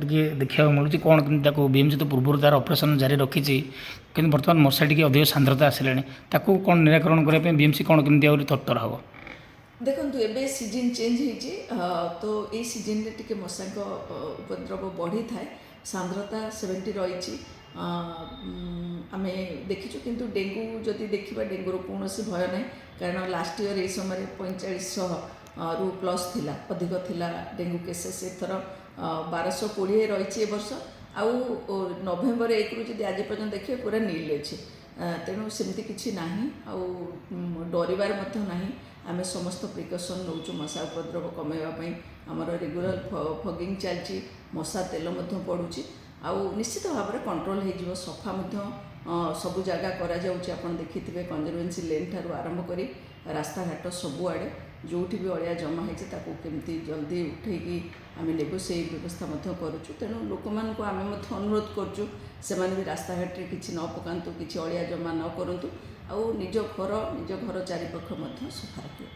टिके देखा मिलूँ कौन कि बीएमसी तो पूर्व तार ऑपरेशन जारी रखी कि बर्तमान मशा टी अधिक सांद्रता आसिलानी ताकू कौन निराकरण करने बीएमसी कौन केमती आहुरी तत्पर हम देखो एबे सीजन चेंज होती तो ये सीजन रे टिके मशा उपद्रव बढ़ी थाए सांद्रता 70 रही आम देखीचु किंतु डेंगू जदि देखा डेंगूर कौन भय ना कारण लास्ट इयर ये समय 4500 रु प्लस थिला अधिक थिला डेंगू केसेस एथर 1220 रही ए वर्ष आउ नवेम्बर 1 रु जदि आज पर्यटन देखिए पूरा नील अच्छे तेणु सेमती किसी ना आउ डरबार ना आम समस्त प्रिकसन नौचु मशा उपद्रव कमेवाई आमर रेगुलर फगिंग चलती मशा तेल पड़ुची आउ निश्चित भाव में कंट्रोल हो सफा सबु जगह करा देखी कंजरभेन्सी लेन ठार आरंभ कर रास्ता घाट सबुआड़े जो भी अलिया जमा होती केमती जल्दी उठेकी आम नेबु से व्यवस्था करुचु तेणु लोक मान आम अनुरोध करुचु से भी रास्ता घाट किसी न पकातु कि अलिया जमा न करूँ आउ निज घर चारिपाख सफा रखिए।